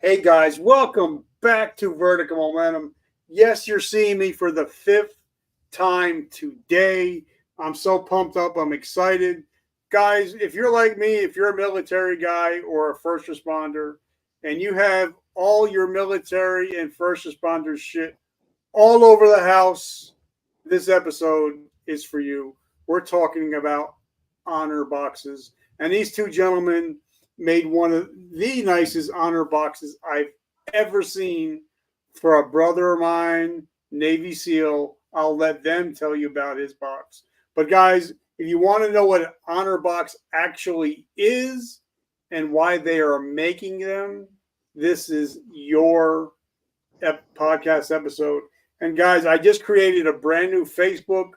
Hey guys, welcome back to Vertical Momentum. Yes, you're seeing me for the fifth time today. I'm so pumped up. I'm excited. Guys, if you're like me, if you're a military guy or a first responder, and you have all your military and first responders shit all over the house, this episode is for you. We're talking about honor boxes. And these two gentlemen made one of the nicest honor boxes I've ever seen for a brother of mine, Navy SEAL. I'll let them tell you about his box. But guys, if you want to know what an honor box actually is and why they are making them, this is your podcast episode. And guys, I just created a brand new Facebook,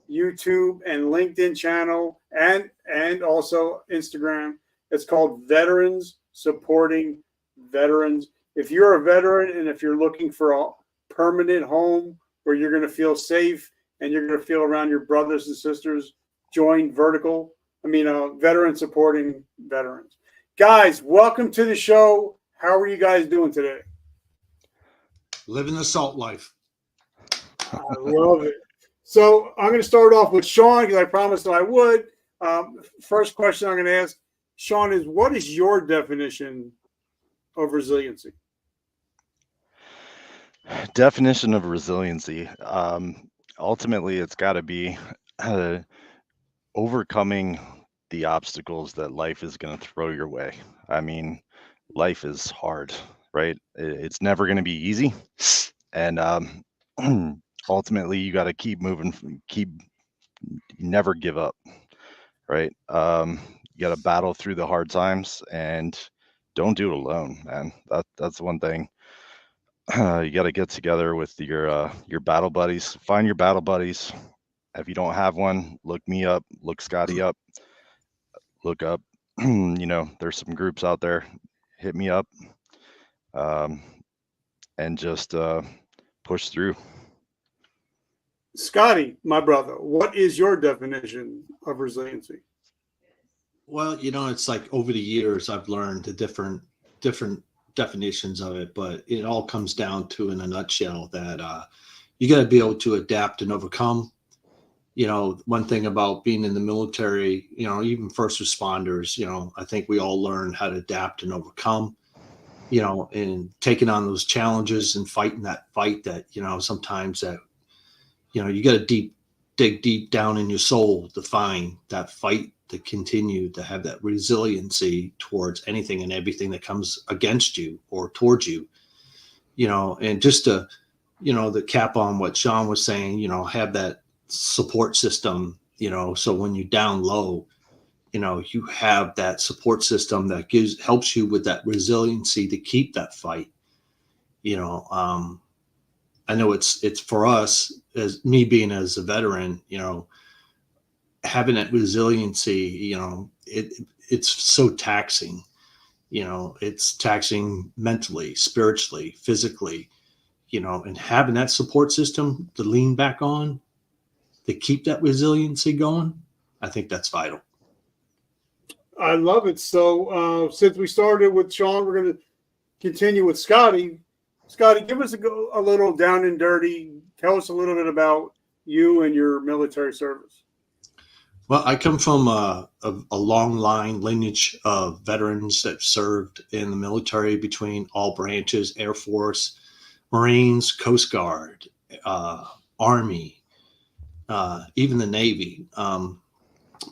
YouTube, and LinkedIn channel, and also Instagram. It's called Veterans Supporting Veterans. If you're a veteran and if you're looking for a permanent home where you're going to feel safe and you're going to feel around your brothers and sisters, join Veterans Supporting Veterans. Guys, welcome to the show. How are you guys doing today? Living the salt life. I love it. So I'm going to start off with Sean because I promised that I would. First question I'm going to ask Sean is, what is your definition of resiliency? Definition of resiliency. Ultimately, it's got to be overcoming the obstacles that life is going to throw your way. I mean, life is hard, right? It's never going to be easy. And ultimately, you got to keep moving, never give up, right? You got to battle through the hard times and don't do it alone, man. That's one thing. You got to get together with your battle buddies. Find your battle buddies. If you don't have one, look me up, look Scotty up, look up. There's some groups out there. Hit me up, and just push through. Scotty, my brother, what is your definition of resiliency? Well, it's like over the years I've learned the different definitions of it, but it all comes down to, in a nutshell, that you got to be able to adapt and overcome. One thing about being in the military, even first responders, I think we all learn how to adapt and overcome, and taking on those challenges and fighting that fight that, sometimes that, you got to dig deep down in your soul to find that fight, to continue to have that resiliency towards anything and everything that comes against you or towards you, and just to, the cap on what Sean was saying, have that support system, so when you're down low, you have that support system that helps you with that resiliency to keep that fight. I know it's for us, as me being as a veteran, having that resiliency, it's so taxing. It's taxing mentally, spiritually, physically, and having that support system to lean back on to keep that resiliency going, I think that's vital. I love it. So since we started with Sean, we're going to continue with Scotty. Scotty, give us a little down and dirty. Tell us a little bit about you and your military service. Well, I come from a long lineage of veterans that served in the military between all branches: Air Force, Marines, Coast Guard, Army, even the Navy.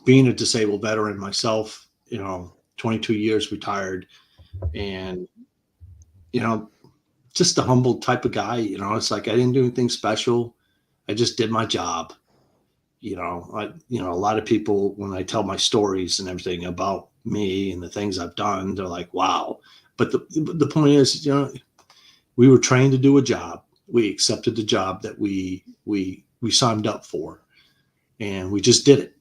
Being a disabled veteran myself, 22 years retired, and, just a humble type of guy. It's like I didn't do anything special. I just did my job. A lot of people, when I tell my stories and everything about me and the things I've done, they're like, wow. But the point is, we were trained to do a job. We accepted the job that we signed up for, and we just did it.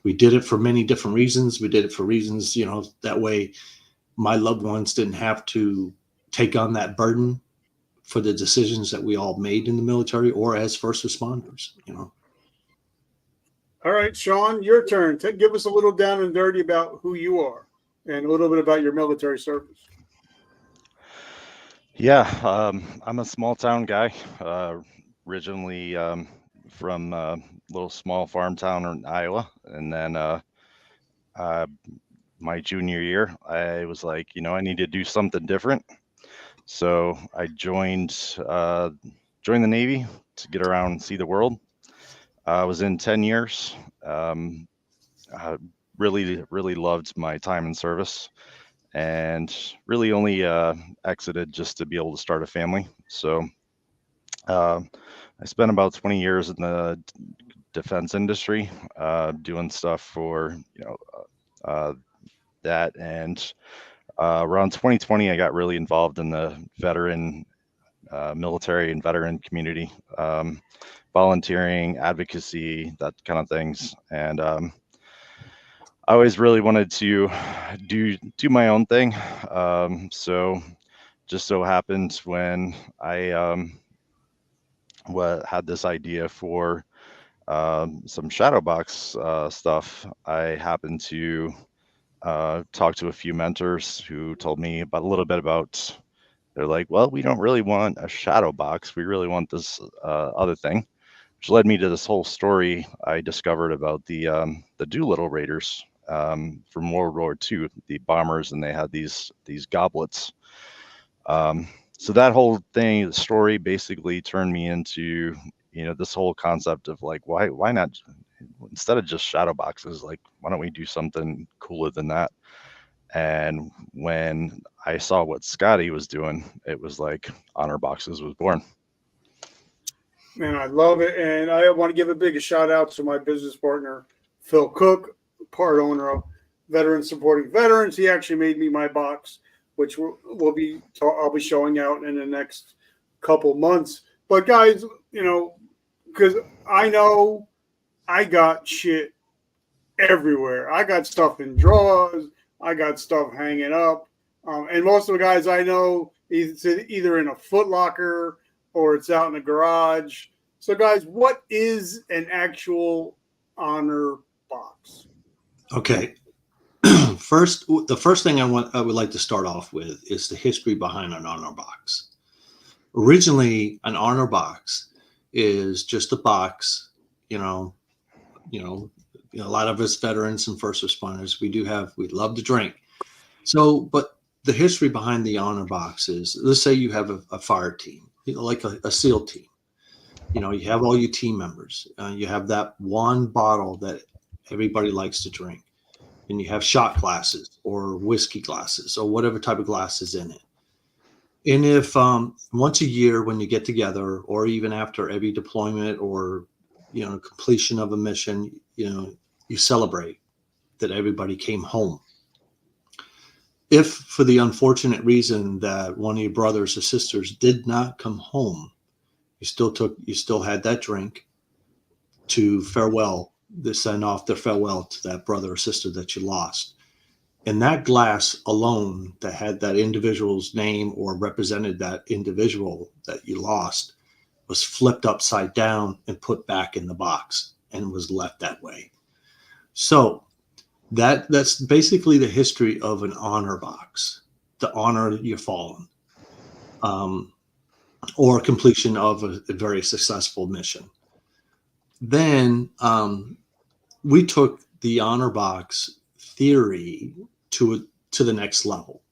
We did it for many different reasons. We did it for reasons, that way my loved ones didn't have to take on that burden for the decisions that we all made in the military or as first responders. All right, Sean, your turn. Give us a little down and dirty about who you are and a little bit about your military service. Yeah, I'm a small town guy, originally from a little small farm town in Iowa, and then uh, my junior year, I was like, I need to do something different. So I joined the Navy to get around and see the world. I was in 10 years. Um, I really loved my time in service, and really only exited just to be able to start a family. So uh, I spent about 20 years in the defense industry, doing stuff for uh, that. And around 2020, I got really involved in the military and veteran community, volunteering, advocacy, that kind of things. And I always really wanted to do my own thing. So just so happened when I had this idea for some Shadowbox stuff, I happened to talk to a few mentors who told me about a little bit about. They're like, well, we don't really want a shadow box. We really want this other thing, which led me to this whole story I discovered about the Doolittle Raiders from World War II, the bombers, and they had these goblets. So that whole thing, the story, basically turned me into this whole concept of like, why not, instead of just shadow boxes, like why don't we do something cooler than that? And when I saw what Scotty was doing, it was like Honor Boxes was born. Man, I love it. And I want to give a big shout out to my business partner, Phil Cook, part owner of Veterans Supporting Veterans. He actually made me my box, which I'll be showing out in the next couple months. But guys, because I know I got shit everywhere. I got stuff in drawers. I got stuff hanging up. And most of the guys I know, it's either in a Foot Locker or it's out in the garage. So, guys, what is an actual honor box? Okay. The first thing I would like to start off with is the history behind an honor box. Originally, an honor box is just a box. A lot of us veterans and first responders, we love to drink. So, but the history behind the honor box is, let's say you have a fire team, like a SEAL team. You have all your team members. You have that one bottle that everybody likes to drink, and you have shot glasses or whiskey glasses or whatever type of glass is in it. And if once a year when you get together, or even after every deployment or completion of a mission, you celebrate that everybody came home. If for the unfortunate reason that one of your brothers or sisters did not come home, you still had that drink to send off their farewell to that brother or sister that you lost. And that glass alone that had that individual's name or represented that individual that you lost was flipped upside down and put back in the box and was left that way. So that's basically the history of an honor box, to honor your fallen, or completion of a very successful mission. Then we took the honor box theory to the next level.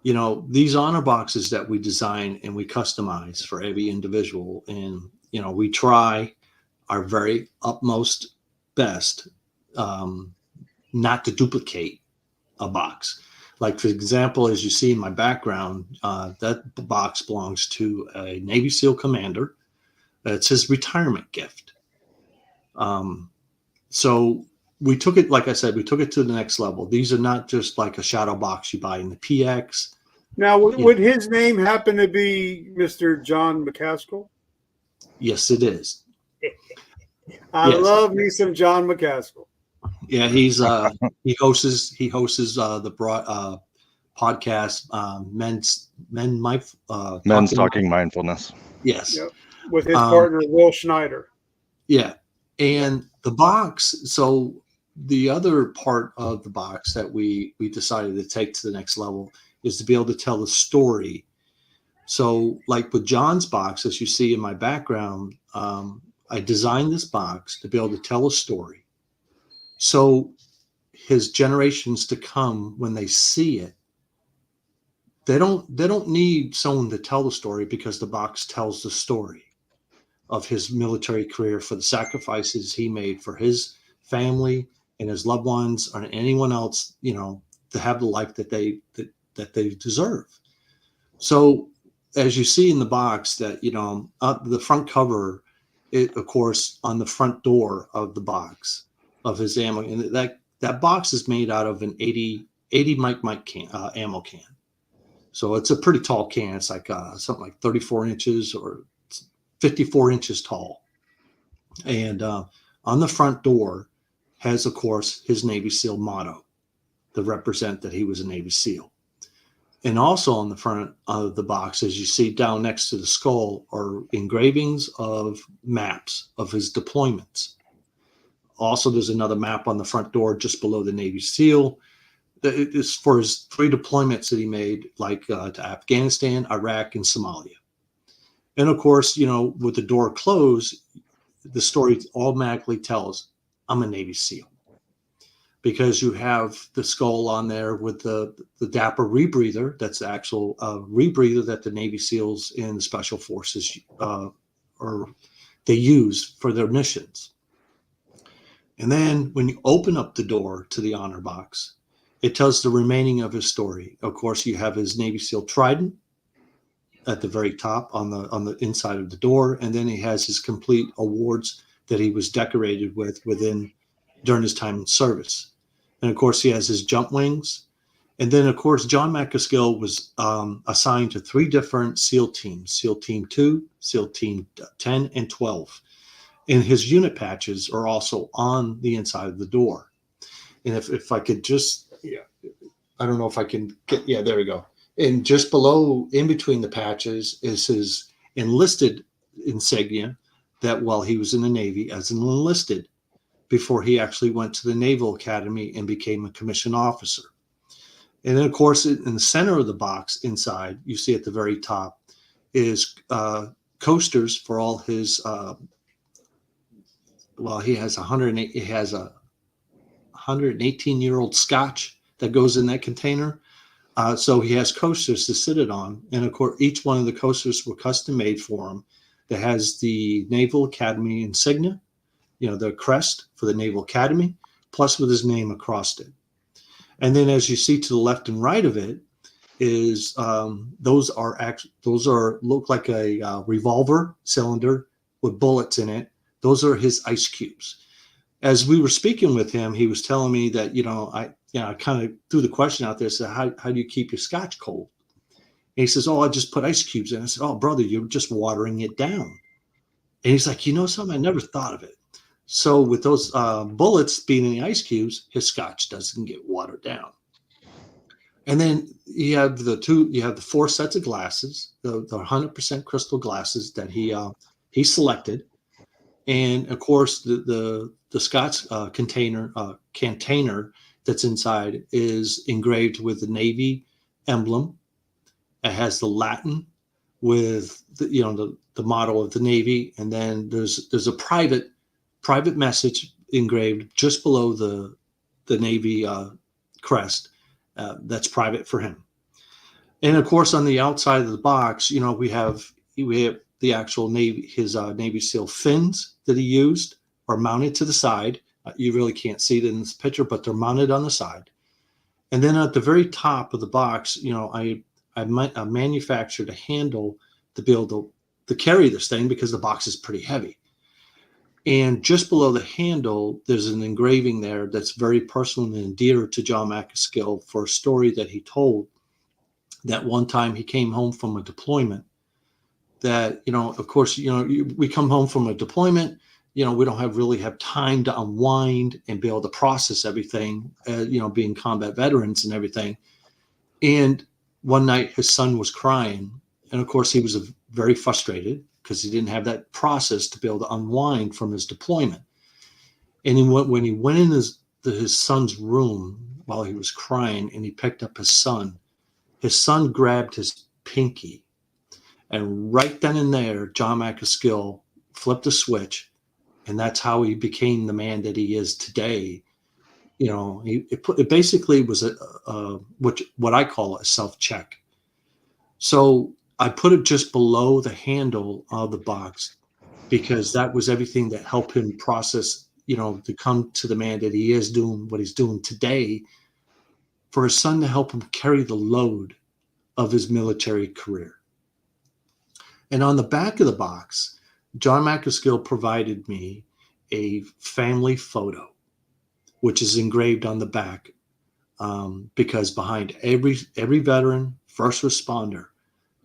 These honor boxes that we design and we customize for every individual, and we try our very utmost best not to duplicate a box. Like, for example, as you see in my background, that box belongs to a Navy SEAL commander. It's his retirement gift. So we took it, like I said, we took it to the next level. These are not just like a shadow box you buy in the PX. Now, would his name happen to be Mr. John McCaskill? Yes, it is. I love me some John McCaskill. Yeah, he hosts the podcast Men's Talking Mindfulness. Yes. Yep. With his partner Will Schneider. Yeah. And the box, so the other part of the box that we decided to take to the next level is to be able to tell the story So, like with John's box, as you see in my background, I designed this box to be able to tell a story. So his generations to come, when they see it, they don't need someone to tell the story, because the box tells the story of his military career, for the sacrifices he made for his family and his loved ones, or anyone else, to have the life that they deserve. So, as you see in the box, that the front cover, it, of course, on the front door of the box of his ammo, and that box is made out of an 80 Mike can, ammo can. So it's a pretty tall can. It's like something like 34 inches or 54 inches tall. And on the front door has, of course, his Navy SEAL motto to represent that he was a Navy SEAL. And also on the front of the box, as you see down next to the skull, are engravings of maps of his deployments. Also, there's another map on the front door just below the Navy SEAL. It is for his 3 deployments that he made, like to Afghanistan, Iraq, and Somalia. And of course, with the door closed, the story automatically tells, I'm a Navy SEAL. Because you have the skull on there with the Dapper rebreather. That's the actual rebreather that the Navy SEALs and the Special Forces they use for their missions. And then when you open up the door to the honor box, it tells the remaining of his story. Of course, you have his Navy SEAL trident at the very top on the inside of the door, and then he has his complete awards that he was decorated with during his time in service. And of course, he has his jump wings. And then, of course, John McAskill was assigned to 3 different SEAL teams: SEAL Team 2, SEAL Team 10, and 12. And his unit patches are also on the inside of the door. And if I could just, I don't know if I can get, there we go. And just below, in between the patches, is his enlisted insignia that while he was in the Navy as an enlisted, before he actually went to the Naval Academy and became a commissioned officer. And then, of course, in the center of the box inside, you see at the very top, is coasters for all his, he has 118-year-old scotch that goes in that container. So he has coasters to sit it on. And of course, each one of the coasters were custom made for him, that has the Naval Academy insignia, the crest for the Naval Academy, plus with his name across it. And then as you see to the left and right of it is those look like a revolver cylinder with bullets in it. Those are his ice cubes. As we were speaking with him, he was telling me that, I kind of threw the question out there, said, how do you keep your scotch cold? And he says, I just put ice cubes in. I said, brother, you're just watering it down. And he's like, something, I never thought of it. So with those bullets being in the ice cubes, his scotch doesn't get watered down. And then you have the 4 sets of glasses, the 100% crystal glasses that he selected. And of course, the scotch container that's inside is engraved with the Navy emblem. It has the Latin with the motto of the Navy, and then there's a private message engraved just below the Navy crest that's private for him. And of course, on the outside of the box, we have the actual Navy SEAL fins that he used are mounted to the side. You really can't see it in this picture, but they're mounted on the side. And then at the very top of the box, I manufactured a handle to be able to carry this thing, because the box is pretty heavy. And just below the handle, there's an engraving there that's very personal and dear to John McAskill, for a story that he told, that one time he came home from a deployment. That, of course, we come home from a deployment, we don't really have time to unwind and be able to process everything, being combat veterans and everything. And one night his son was crying. And of course, he was very frustrated, because he didn't have that process to be able to unwind from his deployment. And when he went in his son's room while he was crying, and he picked up his son grabbed his pinky And right then and there, John McAskill flipped a switch, and that's how he became the man that he is today. You know, it basically was what I call a self-check. So I put it just below the handle of the box because that was everything that helped him process, you know, to come to the man that he is, doing what he's doing today, for his son to help him carry the load of his military career. And on the back of the box, John McAskill provided me a family photo, which is engraved on the back, because behind every veteran, first responder,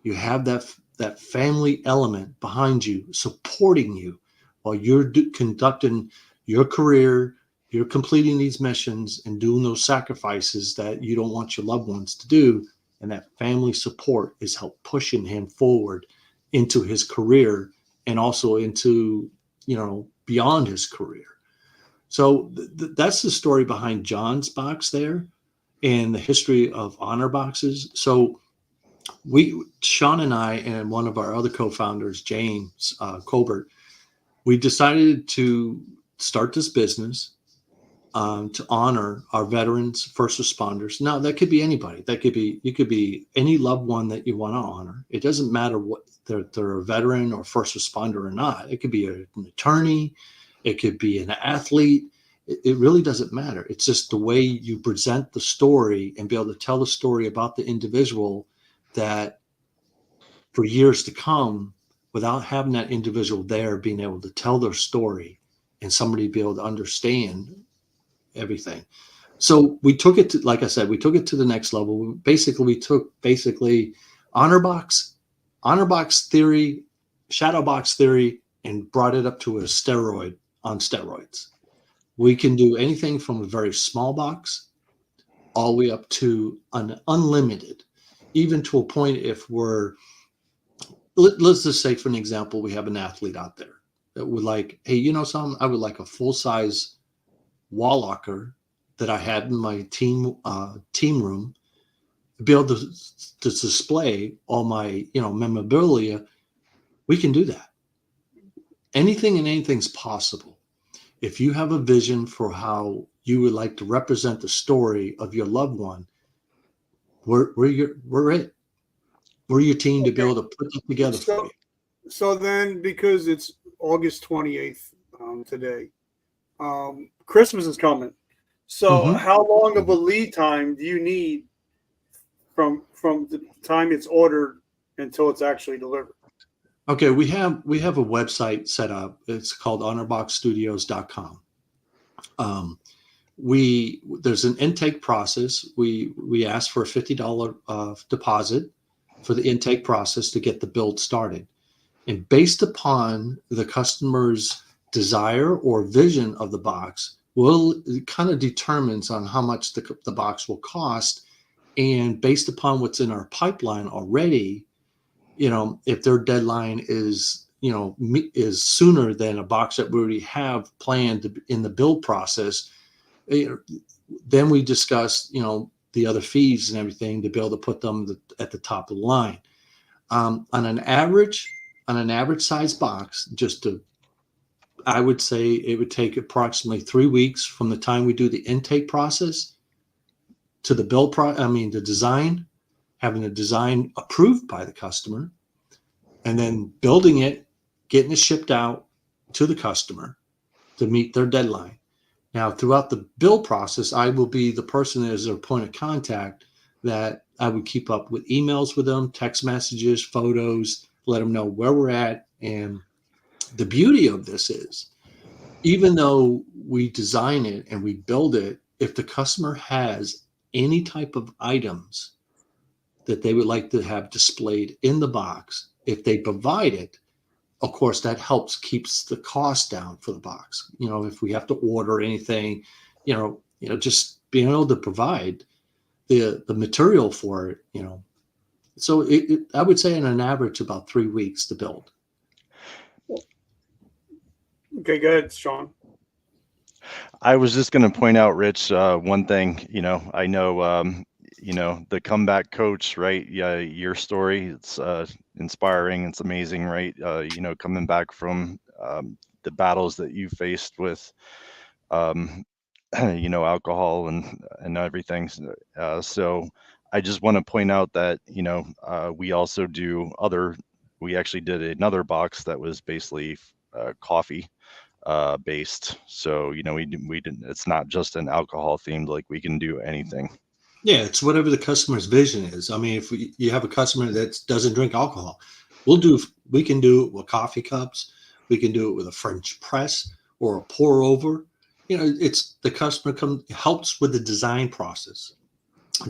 you have that family element behind you, supporting you while you're conducting your career, you're completing these missions and doing those sacrifices that you don't want your loved ones to do. And that family support is help pushing him forward into his career and also into, you know, beyond his career. So that's the story behind John's box there and the history of honor boxes. So Sean and I and one of our other co-founders, James Colbert, we decided to start this business to honor our veterans, first responders. Now, that could be anybody. You could be any loved one that you want to honor. It doesn't matter what they're a veteran or first responder or not. It could be an attorney. It could be an athlete. It really doesn't matter. It's just the way you present the story and be able to tell the story about the individual that for years to come, without having that individual there being able to tell their story and somebody be able to understand everything. So we took it to, like I said, we took it to the next level. We took honor box theory, shadow box theory, and brought it up to a steroid on steroids. We can do anything from a very small box all the way up to an unlimited, even to a point if let's just say, for an example, we have an athlete out there that would like, hey, you know something? I would like a full-size wall locker that I had in my team room to be able to display all my, you know, memorabilia. We can do that. Anything and anything's possible. If you have a vision for how you would like to represent the story of your loved one, we're it. We're your team to be able to put it together for you. So then, because it's August 28th today, Christmas is coming. So how long of a lead time do you need from the time it's ordered until it's actually delivered? Okay, we have a website set up. It's called honorboxstudios.com. There's an intake process. We ask for a $50 deposit for the intake process to get the build started. And based upon the customer's desire or vision of the box, it kind of determines on how much the box will cost. And based upon what's in our pipeline already, you know, if their deadline is sooner than a box that we already have planned in the build process, then we discuss, you know, the other fees and everything to be able to put them at the top of the line. On an average size box, I would say it would take approximately 3 weeks from the time we do the intake process to the the design, having the design approved by the customer, and then building it, getting it shipped out to the customer to meet their deadline. Now, throughout the build process, I will be the person that is their point of contact, that I would keep up with emails with them, text messages, photos, let them know where we're at. And the beauty of this is, even though we design it and we build it, if the customer has any type of items that they would like to have displayed in the box, if they provide it, of course, that keeps the cost down for the box. You know, if we have to order anything, you know, just being able to provide the material for it, you know. So I would say on an average about 3 weeks to build. Okay, go ahead, Sean. I was just going to point out, Rich, one thing. You know, I know you know, the comeback coach, right? Yeah, your story, it's inspiring. It's amazing, right? You know, coming back from the battles that you faced with, um, you know, alcohol and everything. So I just want to point out that, you know, we also do other. We actually did another box that was basically coffee based. So you know, we didn't. It's not just an alcohol themed. Like we can do anything. Yeah, it's whatever the customer's vision is. I mean, if you have a customer that doesn't drink alcohol, we can do it with coffee cups. We can do it with a French press or a pour over. You know, it's the customer helps with the design process.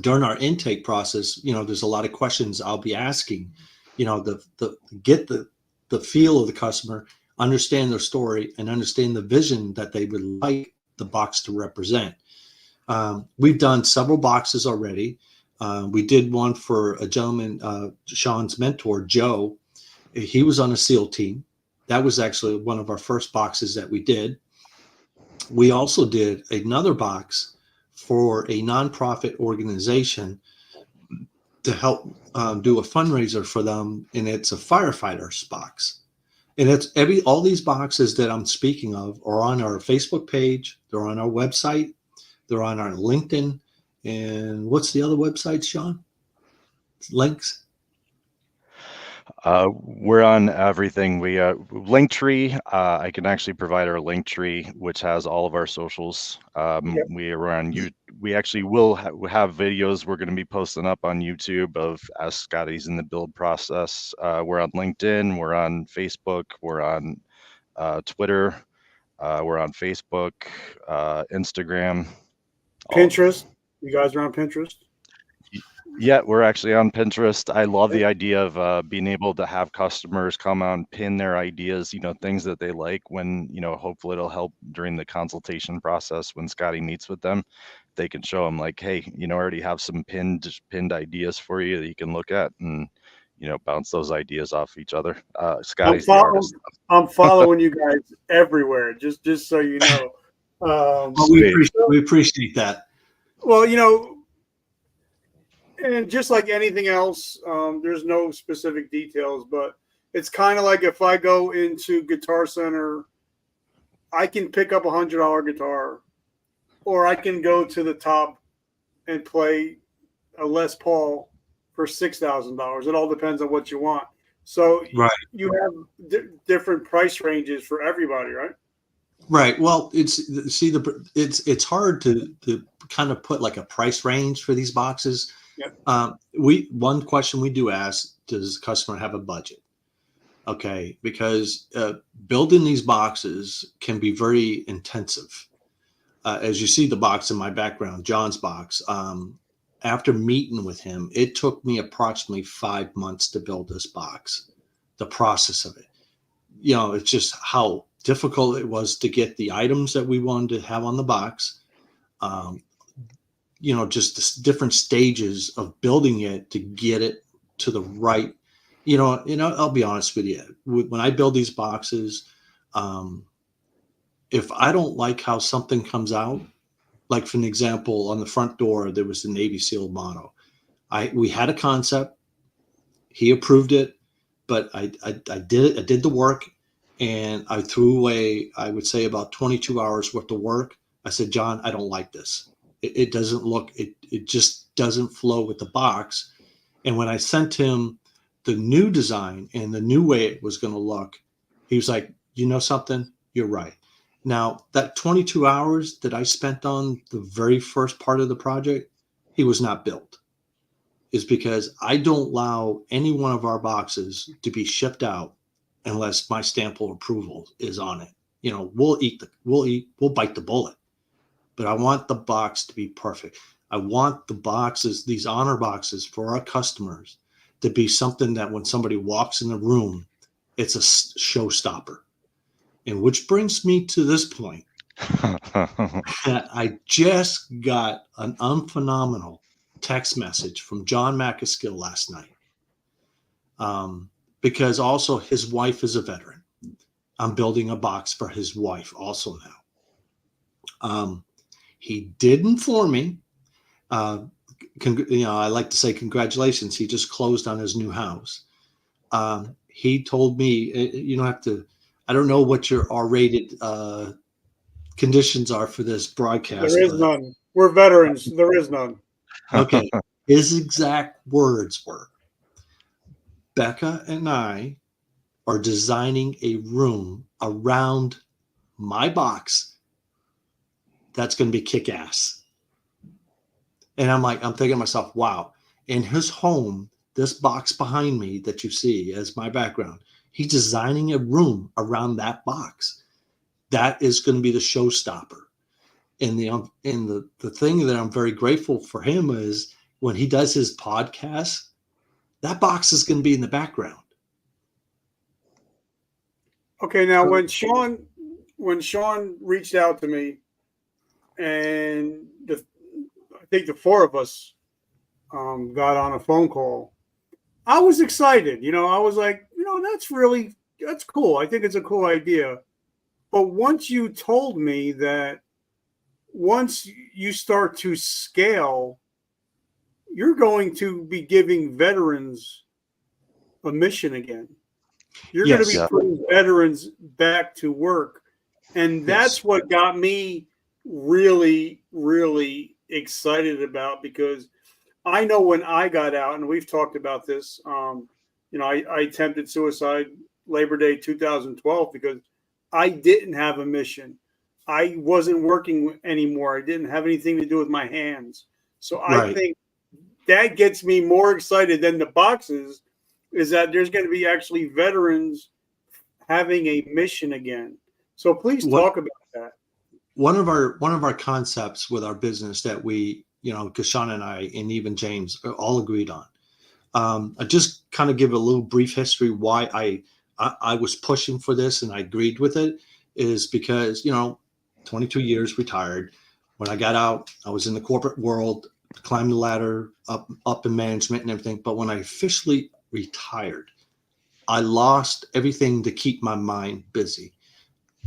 During our intake process, you know, there's a lot of questions I'll be asking, you know, the get the feel of the customer, understand their story, and understand the vision that they would like the box to represent. We've done several boxes already. We did one for a gentleman, Sean's mentor, Joe. He was on a SEAL team. That was actually one of our first boxes that we did. We also did another box for a nonprofit organization to help do a fundraiser for them, and it's a firefighters box. And it's all these boxes that I'm speaking of are on our Facebook page. They're on our website. They're on our LinkedIn. And what's the other website, Sean? Links? We're on everything. We Linktree. I can actually provide our Linktree, which has all of our socials. Yep. We are on you. We actually will have videos we're going to be posting up on YouTube of as Scotty's in the build process. We're on LinkedIn. We're on Facebook. We're on Twitter. We're on Facebook, Instagram, Pinterest. You guys are on Pinterest? Yeah, we're actually on Pinterest. I love the idea of being able to have customers come on, pin their ideas, you know, things that they like when, you know, hopefully it'll help during the consultation process when Scotty meets with them. They can show them like, hey, you know, I already have some pinned ideas for you that you can look at and, you know, bounce those ideas off each other. Scotty's the artist. I'm following you guys everywhere, just so you know. Well, Sweet. we appreciate that. Well, you know, and just like anything else, there's no specific details, but it's kind of like if I go into Guitar Center, I can pick up $100 guitar, or I can go to the top and play a Les Paul for $6,000. It all depends on what you want. So Right. you have different price ranges for everybody, right? Right. Well, it's hard to kind of put like a price range for these boxes. Yep. One question we do ask: does the customer have a budget? Okay, because building these boxes can be very intensive. As you see, the box in my background, John's box. After meeting with him, it took me approximately 5 months to build this box. The process of it, you know, it's just how difficult it was to get the items that we wanted to have on the box. You know, just the different stages of building it to get it to the right, you know, I'll be honest with you. When I build these boxes, if I don't like how something comes out, like for an example, on the front door, there was the Navy SEAL motto. We had a concept, he approved it, but I did it. I did the work, and I threw away, I would say, about 22 hours worth of work. I said, John, I don't like this. It doesn't look, it just doesn't flow with the box. And when I sent him the new design and the new way it was going to look, he was like, you know something? You're right. Now, that 22 hours that I spent on the very first part of the project, he was not built. Is because I don't allow any one of our boxes to be shipped out unless my stamp of approval is on it. You know, we'll bite the bullet. But I want the box to be perfect. I want the boxes, these honor boxes for our customers, to be something that when somebody walks in the room, it's a showstopper. And which brings me to this point. I just got an unphenomenal text message from John McAskill last night. Because also his wife is a veteran. I'm building a box for his wife also now. He did inform me, I like to say congratulations. He just closed on his new house. He told me, you don't have to, I don't know what your R-rated conditions are for this broadcast, There is but none. We're veterans. There is none. okay. His exact words were, Becca and I are designing a room around my box that's going to be kick ass. And I'm thinking to myself, wow, in his home, this box behind me that you see as my background, he's designing a room around that box. That is going to be the showstopper. And the thing that I'm very grateful for him is when he does his podcast, that box is going to be in the background. Okay, now when Sean reached out to me, and I think the four of us got on a phone call, I was excited. I was like, that's cool. I think it's a cool idea. But once you told me that once you start to scale, you're going to be giving veterans a mission again. You're going to Yes. be putting veterans back to work. And that's Yes. what got me really, really excited about, because I know when I got out, and we've talked about this, I attempted suicide Labor Day 2012 because I didn't have a mission. I wasn't working anymore. I didn't have anything to do with my hands. So I Right. think that gets me more excited than the boxes, is that there's going to be actually veterans having a mission again. So please talk about that. One of our concepts with our business that we, because Sean and I and even James all agreed on. I just kind of give a little brief history why I was pushing for this and I agreed with it, is because 22 years retired. When I got out, I was in the corporate world, climbed the ladder up in management and everything. But when I officially retired, I lost everything to keep my mind busy.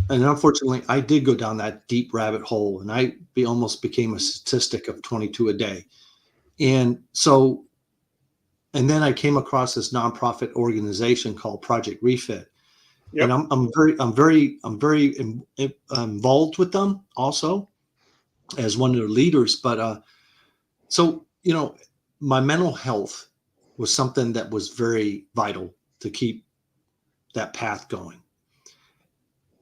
And unfortunately, I did go down that deep rabbit hole, and I almost became a statistic of 22 a day. And so, and then I came across this nonprofit organization called Project Refit, Yep. and I'm very involved with them also as one of their leaders. But so my mental health was something that was very vital to keep that path going.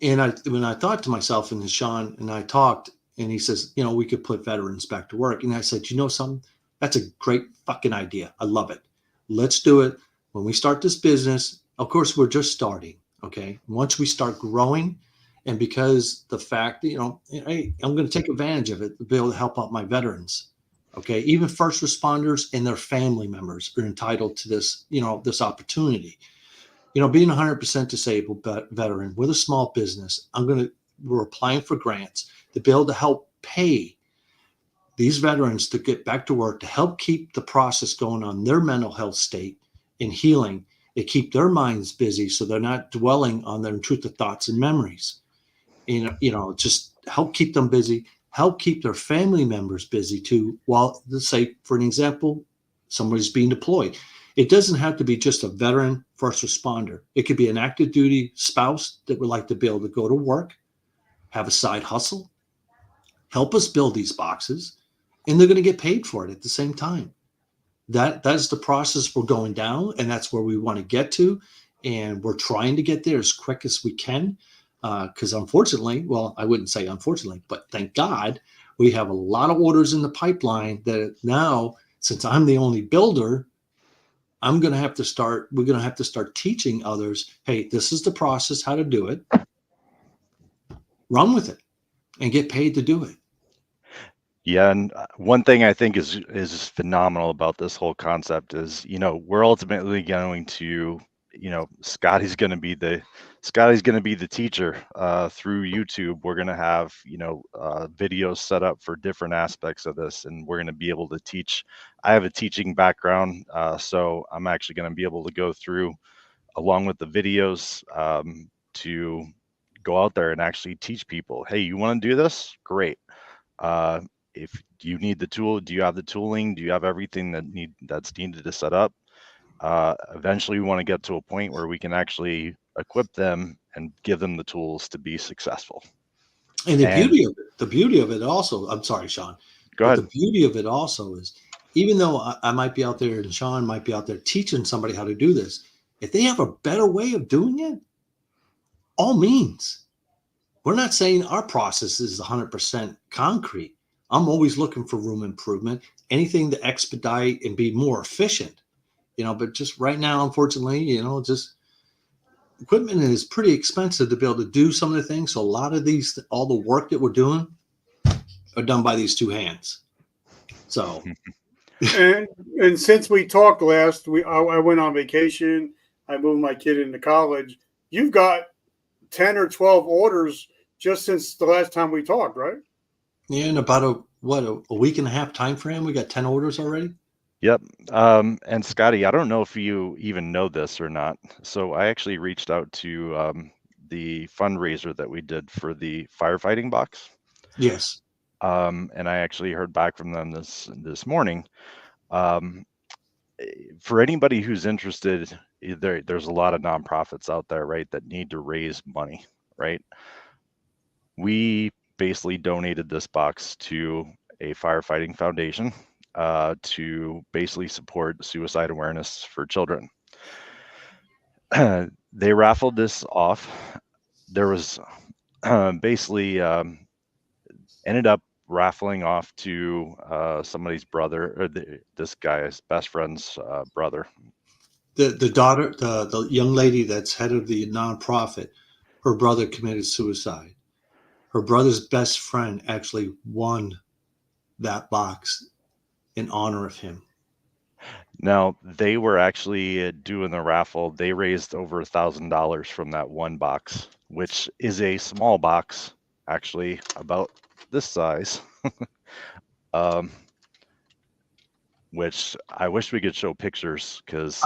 And when I thought to myself, and Sean and I talked, and he says, we could put veterans back to work. And I said, something? That's a great fucking idea. I love it. Let's do it. When we start this business, of course, we're just starting. Okay. Once we start growing, and because the fact that, hey, I'm going to take advantage of it to be able to help out my veterans. Okay. Even first responders and their family members are entitled to this, this opportunity. Being 100% disabled veteran with a small business, we're applying for grants to be able to help pay these veterans to get back to work, to help keep the process going on their mental health state and healing, to keep their minds busy so they're not dwelling on their intrusive thoughts and memories. Just help keep them busy, help keep their family members busy too. While, let's say, for an example, somebody's being deployed. It doesn't have to be just a veteran first responder. It could be an active duty spouse that would like to be able to go to work, have a side hustle, help us build these boxes, and they're going to get paid for it at the same time. That's the process we're going down, and that's where we want to get to. And we're trying to get there as quick as we can. Because unfortunately, well, I wouldn't say unfortunately, but thank God, we have a lot of orders in the pipeline that now, since I'm the only builder, we're going to have to start teaching others, hey, this is the process, how to do it. Run with it and get paid to do it. Yeah, and one thing I think is phenomenal about this whole concept is, we're ultimately going to, Scotty's going to be the teacher through YouTube. We're going to have, videos set up for different aspects of this, and we're going to be able to teach. I have a teaching background, so I'm actually going to be able to go through along with the videos to go out there and actually teach people, hey, you want to do this? Great. if you need the tool, do you have the tooling? Do you have everything that's needed to set up? Eventually, we want to get to a point where we can actually equip them and give them the tools to be successful. And the beauty of it also, I'm sorry, Sean, Go but ahead. the beauty of it also is, even though I might be out there and Sean might be out there teaching somebody how to do this, if they have a better way of doing it, all means. We're not saying our process is 100% concrete. I'm always looking for room improvement, anything to expedite and be more efficient, but just right now, unfortunately, just equipment is pretty expensive to be able to do some of the things. So a lot of all the work that we're doing are done by these two hands. So, and since we talked last, I went on vacation. I moved my kid into college. You've got 10 or 12 orders just since the last time we talked, right? Yeah, in about a week and a half time frame, we got 10 orders already. Yep. And Scotty, I don't know if you even know this or not. So I actually reached out to the fundraiser that we did for the firefighting box. Yes. And I actually heard back from them this morning. For anybody who's interested, there's a lot of nonprofits out there, right, that need to raise money, right? We basically donated this box to a firefighting foundation to basically support suicide awareness for children. They raffled this off. There was basically ended up raffling off to somebody's brother, or this guy's best friend's brother. The daughter, the young lady that's head of the nonprofit, her brother committed suicide. Her brother's best friend actually won that box in honor of him. Now, they were actually doing the raffle. They raised over $1,000 from that one box, which is a small box, actually about this size. Which I wish we could show pictures, because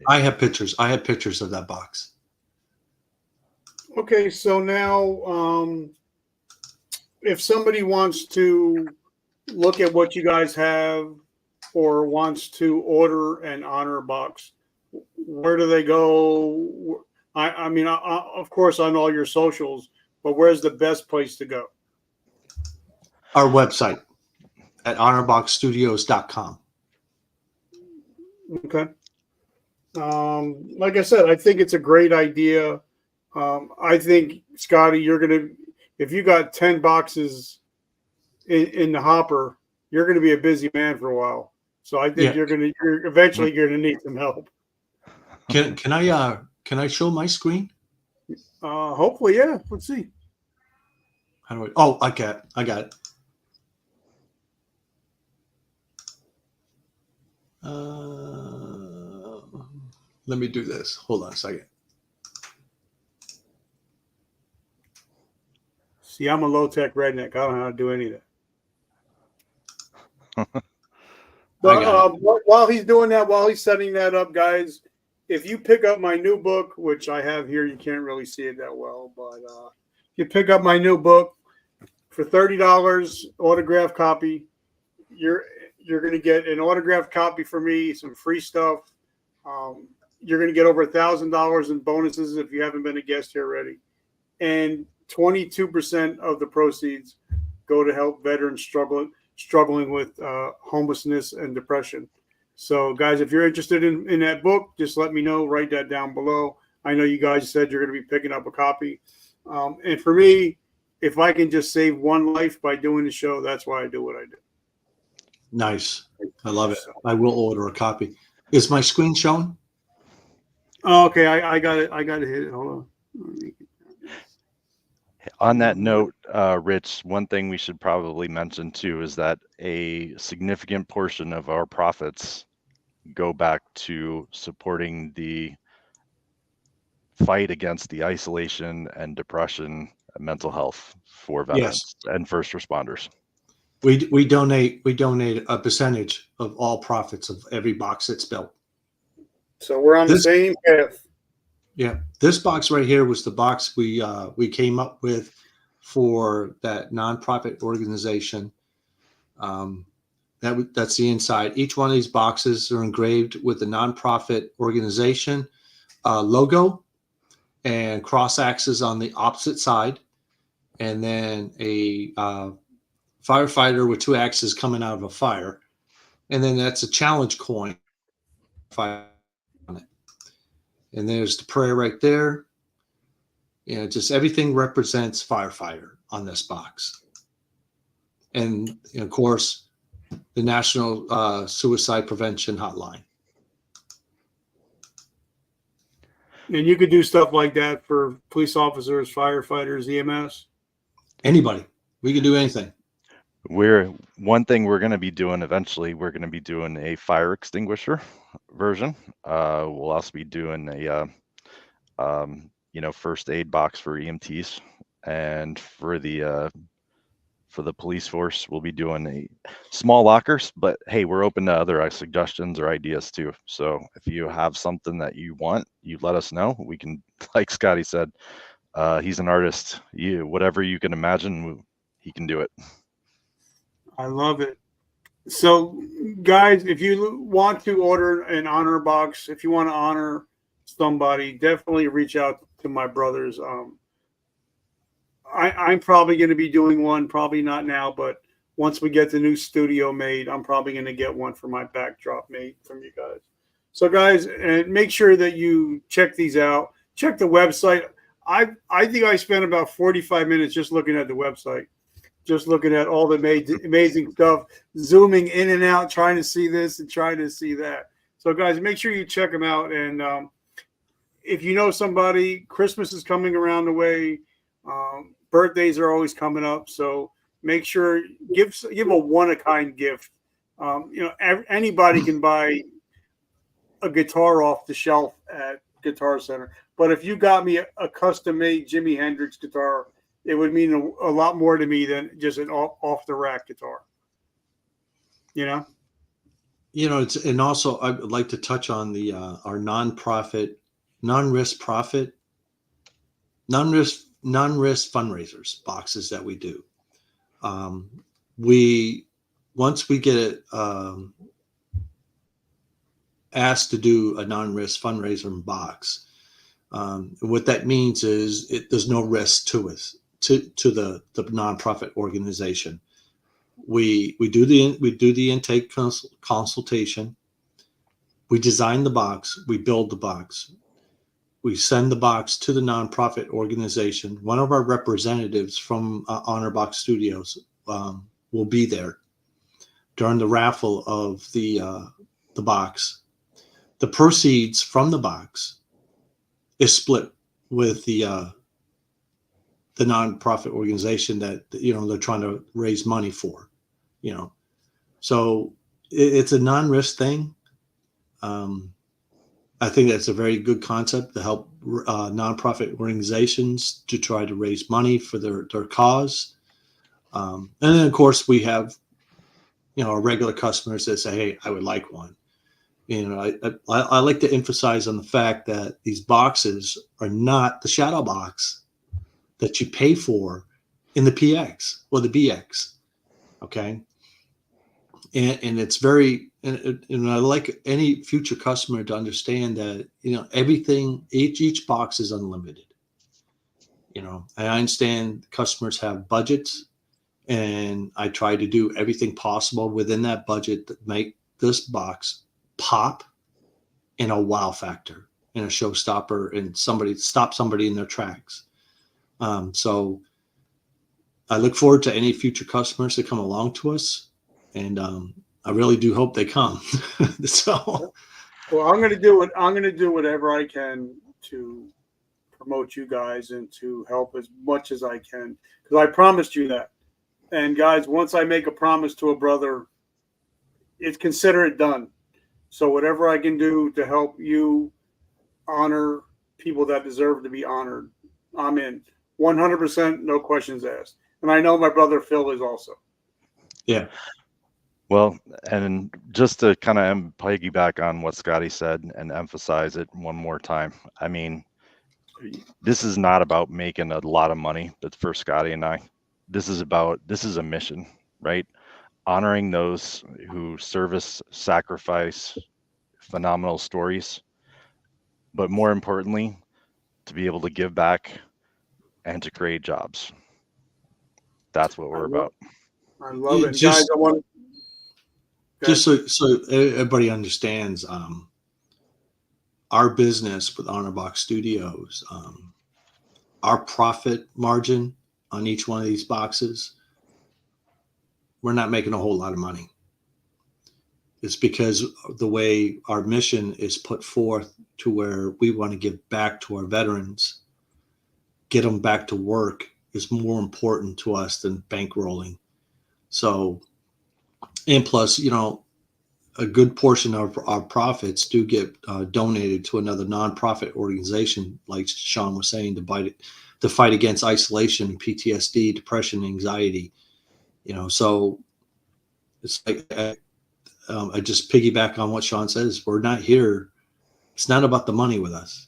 I have pictures. I have pictures of that box. Okay, so now if somebody wants to look at what you guys have or wants to order an honor box, where do they go? I mean, of course, on all your socials, but where's the best place to go? Our website at honorboxstudios.com. Okay. Like I said, I think it's a great idea. I think, Scotty, if you got 10 boxes in the hopper, you're going to be a busy man for a while. So I think you're eventually going to need some help. Can I show my screen? Hopefully, yeah. Let's see. How do I got it. Let me do this. Hold on a second. See, I'm a low-tech redneck. I don't know how to do any of that. But while he's doing that, while he's setting that up, guys, if you pick up my new book, which I have here, you can't really see it that well, but if you pick up my new book for $30, autographed copy, you're going to get an autographed copy for me, some free stuff. You're going to get over $1,000 in bonuses if you haven't been a guest here already, and 22% of the proceeds go to help veterans struggling with homelessness and depression. So, guys, if you're interested in that book, just let me know. Write that down below. I know you guys said you're going to be picking up a copy. And for me, if I can just save one life by doing the show, that's why I do what I do. Nice. I love it. I will order a copy. Is my screen showing? Oh, okay, I got it. I got to hit it. Hold on. On that note, Rich, one thing we should probably mention too is that a significant portion of our profits go back to supporting the fight against the isolation and depression and mental health for veterans and first responders. We donate a percentage of all profits of every box that's built. So we're on the same path. Yeah, this box right here was the box we came up with for that nonprofit organization. That's the inside. Each one of these boxes are engraved with the nonprofit organization logo and cross axes on the opposite side, and then a firefighter with 2 axes coming out of a fire, and then that's a challenge coin on it. And there's the prayer right there. Just everything represents firefighter on this box. And of course, the National Suicide Prevention Hotline. And you could do stuff like that for police officers, firefighters, EMS. Anybody, we can do anything. One thing we're going to be doing eventually, we're going to be doing a fire extinguisher version. We'll also be doing a first aid box for EMTs, and for the police force, we'll be doing a small lockers. But hey, we're open to other suggestions or ideas too. So if you have something that you want, you let us know. We can, like Scotty said, he's an artist. Whatever you can imagine, he can do it. I love it. So, guys, if you want to order an honor box, if you want to honor somebody, definitely reach out to my brothers. I'm probably going to be doing one, probably not now, but once we get the new studio made, I'm probably going to get one for my backdrop made from you guys. So, guys, and make sure that you check these out. Check the website. I think I spent about 45 minutes just looking at the website. Just looking at all the amazing stuff, zooming in and out, trying to see this and trying to see that. So, guys, make sure you check them out. And if you know somebody, Christmas is coming around the way. Birthdays are always coming up. So make sure give a one-of-kind gift. Anybody can buy a guitar off the shelf at Guitar Center. But if you got me a custom-made Jimi Hendrix guitar, it would mean a lot more to me than just an off-the-rack guitar. And also I would like to touch on the our non-risk fundraisers boxes that we do. Once we get asked to do a non-risk fundraiser box, what that means is there's no risk to us. To the nonprofit organization, we do the intake consultation. We design the box. We build the box. We send the box to the nonprofit organization. One of our representatives from Honor Box Studios will be there during the raffle of the box. The proceeds from the box is split with the nonprofit organization that they're trying to raise money for. So it's a non-risk thing. I think that's a very good concept to help nonprofit organizations to try to raise money for their cause. And then of course we have our regular customers that say, hey, I would like one. I like to emphasize on the fact that these boxes are not the shadow box that you pay for in the PX or the BX. Okay. And it's very, and I like any future customer to understand that, everything, each box is unlimited. I understand customers have budgets, and I try to do everything possible within that budget that make this box pop in a wow factor, in a showstopper, and stop somebody in their tracks. So I look forward to any future customers that come along to us, and I really do hope they come. So, well, I'm going to do whatever I can to promote you guys and to help as much as I can, because I promised you that. And guys, once I make a promise to a brother, it's consider it done. So whatever I can do to help you honor people that deserve to be honored, I'm in. 100%, no questions asked. And I know my brother Phil is also. Yeah. Well, and just to kind of piggyback on what Scotty said and emphasize it one more time. I mean, this is not about making a lot of money, but for Scotty and I, this is a mission, right? honoring those who service, sacrifice, phenomenal stories, but more importantly, to be able to give back and to create jobs. That's what we're about. I love it. Guys, I want to just so everybody understands, our business with Honorbox Studios, our profit margin on each one of these boxes, we're not making a whole lot of money. It's because the way our mission is put forth to where we want to give back to our veterans, get them back to work, is more important to us than bankrolling. So, and plus, you know, a good portion of our profits do get donated to another nonprofit organization, like Sean was saying, to fight against isolation, PTSD, depression, anxiety. You know, so it's like I just piggyback on what Sean says. We're not here. It's not about the money with us.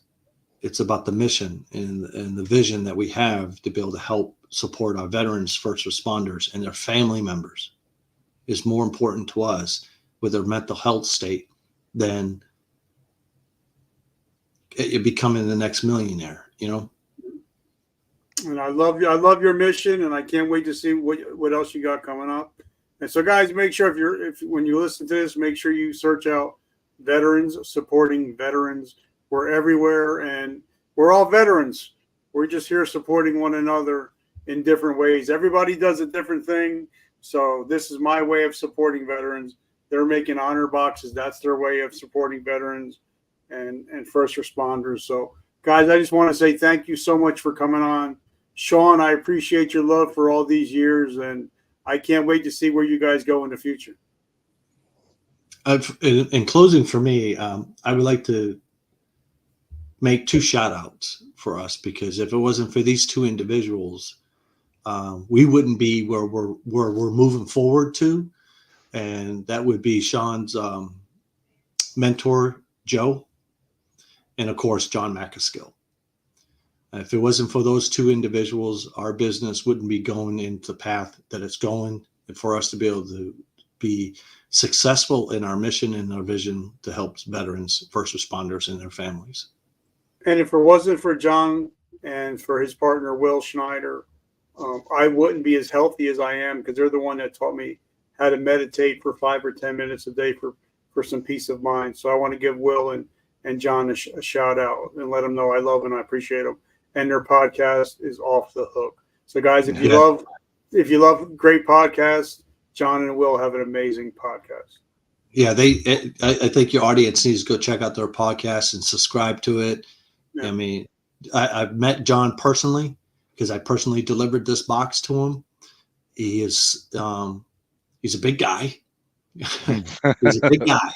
It's about the mission and the vision that we have to be able to help support our veterans, first responders, and their family members is more important to us with their mental health state than it becoming the next millionaire, you know? And I love you. I love your mission, and I can't wait to see what else you got coming up. And so, guys, make sure when you listen to this, make sure you search out veterans, supporting veterans. We're everywhere, and we're all veterans. We're just here supporting one another in different ways. Everybody does a different thing. So this is my way of supporting veterans. They're making honor boxes. That's their way of supporting veterans and first responders. So, guys, I just want to say thank you so much for coming on. Sean, I appreciate your love for all these years, and I can't wait to see where you guys go in the future. In closing for me, I would like to make two shout outs for us, because if it wasn't for these two individuals, we wouldn't be where we're moving forward to. And that would be Sean's mentor, Joe, and of course, John McAskill. If it wasn't for those two individuals, our business wouldn't be going into the path that it's going, and for us to be able to be successful in our mission and our vision to help veterans, first responders, and their families. And if it wasn't for John and for his partner, Will Schneider, I wouldn't be as healthy as I am, because they're the one that taught me how to meditate for 5 or 10 minutes a day for some peace of mind. So I want to give Will and John a shout out and let them know I love and I appreciate them. And their podcast is Off the Hook. So, guys, if you love great podcasts, John and Will have an amazing podcast. Yeah, I think your audience needs to go check out their podcast and subscribe to it. Yeah. I mean, I've met John personally, because I personally delivered this box to him. He is he's a big guy. He's a big guy.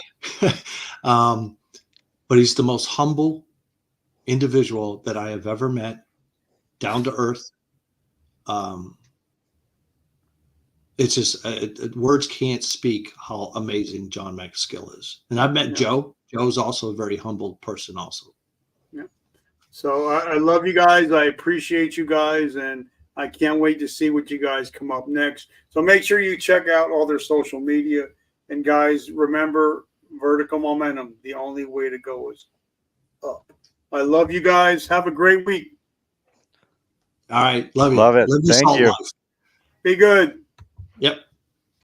But he's the most humble individual that I have ever met, down to earth. It's just words can't speak how amazing John McAskill is. And I've met Joe. Joe's also a very humble person also. Yeah. So I love you guys. I appreciate you guys, and I can't wait to see what you guys come up next. So make sure you check out all their social media. And guys, remember, vertical momentum. The only way to go is up. I love you guys. Have a great week. All right. Love you. Love it. Live Thank you. life. Be good. Yep.